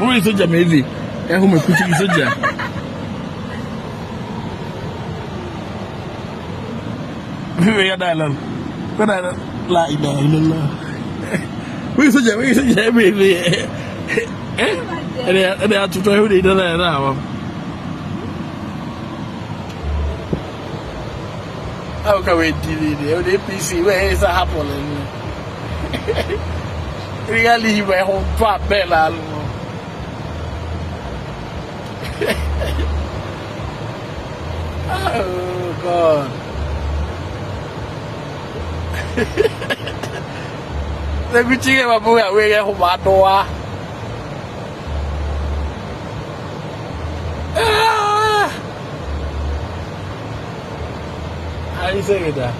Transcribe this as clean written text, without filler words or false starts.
Who is such a maybe? And whom a cooking soldier? We are dialogue. But I don't like that. We such a baby. And they are to try who they don't know. How can we do the PC? Where is a happening? Really, my home part, Bella. Oh, God. Let me check my boy away at Madu. How do you say that?